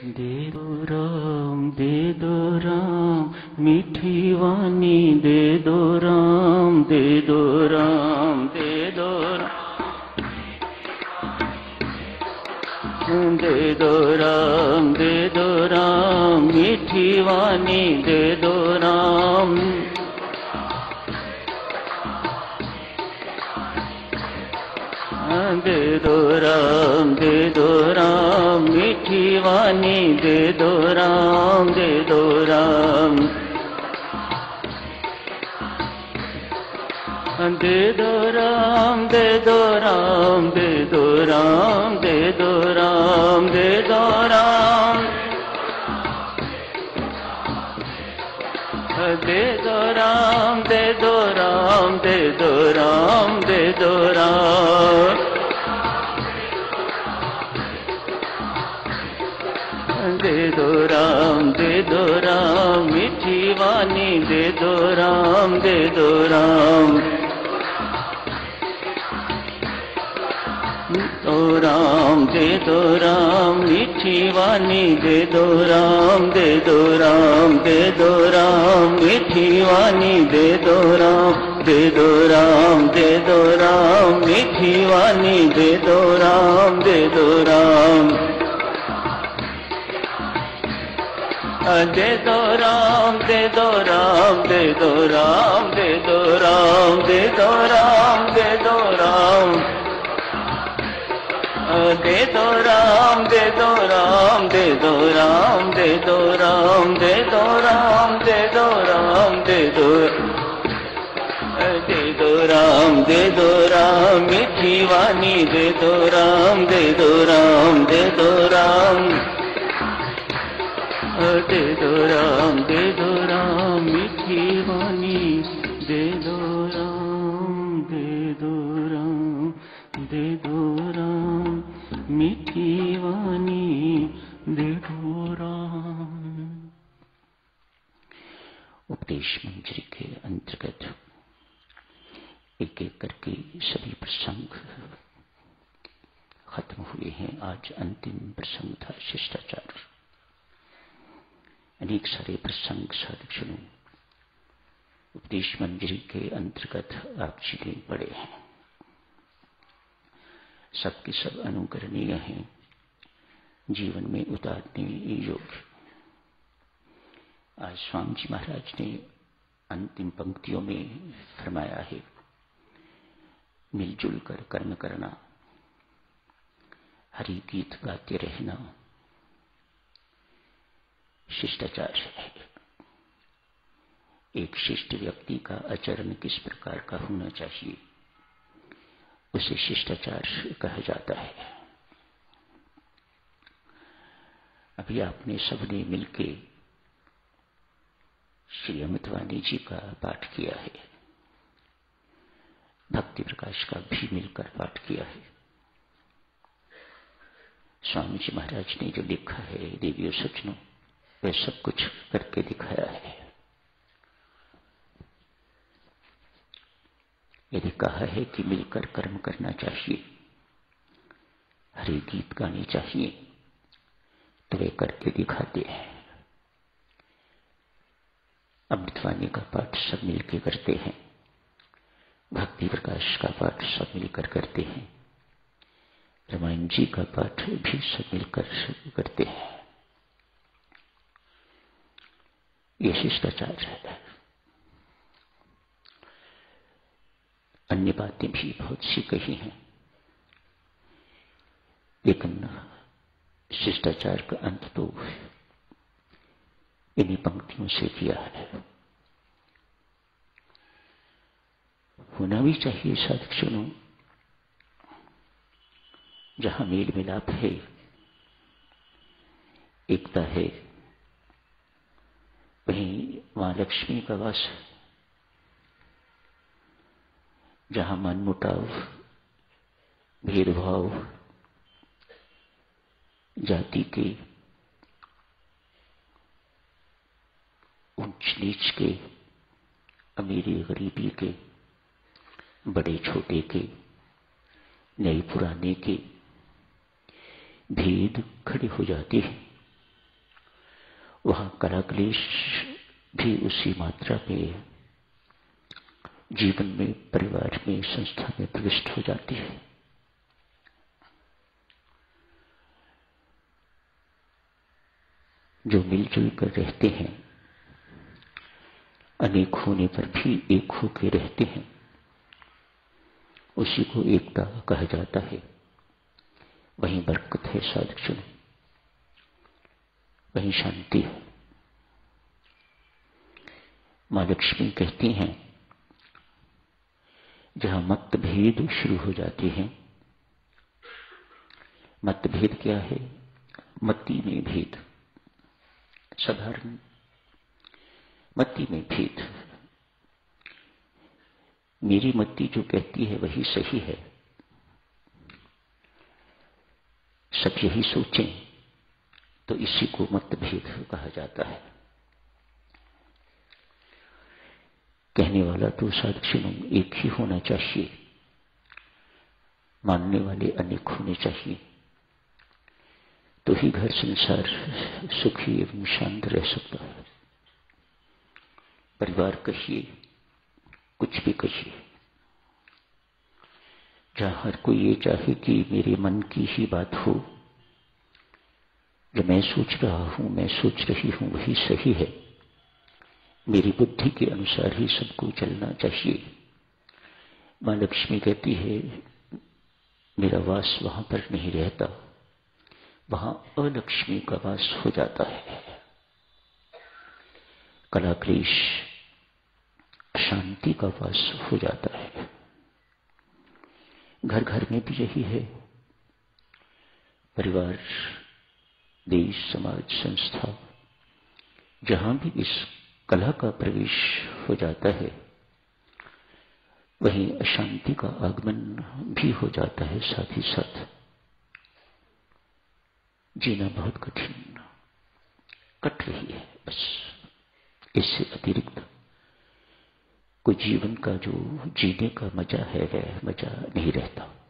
दे दो राम, मीठी वाणी दे दो राम, दे दो राम, दे दो राम, दे दो राम, दे दो राम, मीठी वाणी दे दो राम। दे दो राम, दे दो राम, मीठी वाणी दे दो राम, दे दो राम। दे दो राम, दे दो राम, दे दो राम, दे दो राम, दे दो राम। दे दो राम, दे दो राम, दे दो राम, दे दो राम। दे दो राम, दे दो राम, मीठी वाणी दे दो राम, दे दो राम। दो राम, दे दो राम, मीठी वाणी दे दो राम, दे दो राम, दे दो राम, मीठी वाणी दे दो राम, दे दो राम, दे दो राम, मीठी वाणी दे दो राम, दे दो राम। दे दो राम, दे दो राम, दे दो राम, दे दो राम, दे दो राम, दे दो राम। दे दो राम, दे दो राम, दे दो राम, दे दो राम, दे दो राम, दे दो राम, दे दो। दे दो राम, दे दो राम, मीठी वाणी दे दो राम, दे दो राम, दे दो राम। दे दो राम, दे दो राम, मीठी वाणी दे दो राम, दे दो राम, दे दो राम, मीठी वाणी दे दो राम। उपदेश मंजरी के अंतर्गत एक एक करके सभी प्रसंग खत्म हुए हैं। आज अंतिम प्रसंग था शिष्टाचार। अनेक सारे प्रसंग साधु उपदेश मंजरी के अंतर्गत आप जी ने पढ़े हैं। सबके सब अनुकरणीय हैं, जीवन में उतारने योग्य। आज स्वामी जी महाराज ने अंतिम पंक्तियों में फरमाया है, मिलजुल कर कर्म करना, हरि गीत गाते रहना शिष्टाचार है। एक शिष्ट व्यक्ति का आचरण किस प्रकार का होना चाहिए, उसे शिष्टाचार कहा जाता है। अभी आपने सबने मिलके श्री अमृतवाणी जी का पाठ किया है, भक्ति प्रकाश का भी मिलकर पाठ किया है। स्वामी जी महाराज ने जो लिखा है देवियों सज्जनों, वह सब कुछ करके दिखाया है। यदि कहा है कि मिलकर कर्म करना चाहिए, हरि गीत गाने चाहिए, तो वे करके दिखाते हैं। अमृतवाणी का पाठ सब मिलकर करते हैं, भक्ति प्रकाश का पाठ सब मिलकर करते हैं, रामायण जी का पाठ भी सब मिलकर करते हैं। ये शिष्टाचार है। अन्य बातें भी बहुत सी कही हैं, लेकिन शिष्टाचार का अंत तो इन्हीं पंक्तियों से किया है। होना भी चाहिए साधु, जहां मेल मिलाप है, एकता है, वहीं मां लक्ष्मी का वास है। जहां मनमुटाव, भेदभाव, जाति के, ऊंच नीच के, अमीरी गरीबी के, बड़े छोटे के, नए पुराने के भेद खड़े हो जाते हैं, वहां कला क्लेश भी उसी मात्रा में जीवन में, परिवार में, संस्था में प्रविष्ट हो जाती है। जो मिलजुल कर रहते हैं, अनेक होने पर भी एक होकर रहते हैं, उसी को एकता कहा जाता है। वहीं बरकत है साधुजन, वहीं शांति है। मां लक्ष्मी कहती हैं, जहां मतभेद शुरू हो जाते हैं, मतभेद क्या है? मति में भेद, साधारण मति में भेद। मेरी मति जो कहती है वही सही है, सब यही सोचें, तो इसी को मतभेद कहा जाता है। कहने वाला तो साधुजनों एक ही होना चाहिए, मानने वाले अनेक होने चाहिए, तो ही घर संसार सुखी एवं शांत रह सकता है। परिवार कहिए, कुछ भी कहिए, जहां हर कोई ये चाहे कि मेरे मन की ही बात हो, जो मैं सोच रहा हूं, मैं सोच रही हूं, वही सही है, मेरी बुद्धि के अनुसार ही सबको चलना चाहिए। मां लक्ष्मी कहती है, मेरा वास वहां पर नहीं रहता, वहां अलक्ष्मी का वास हो जाता है। कला क्लेश, शांति का वास हो जाता है। घर घर में भी यही है। परिवार, देश, समाज, संस्था, जहां भी इस कला का प्रवेश हो जाता है, वहीं अशांति का आगमन भी हो जाता है। साथ ही साथ जीना बहुत कठिन कट रही है। बस इससे अतिरिक्त कोई जीवन का जो जीने का मजा है, वह मजा नहीं रहता।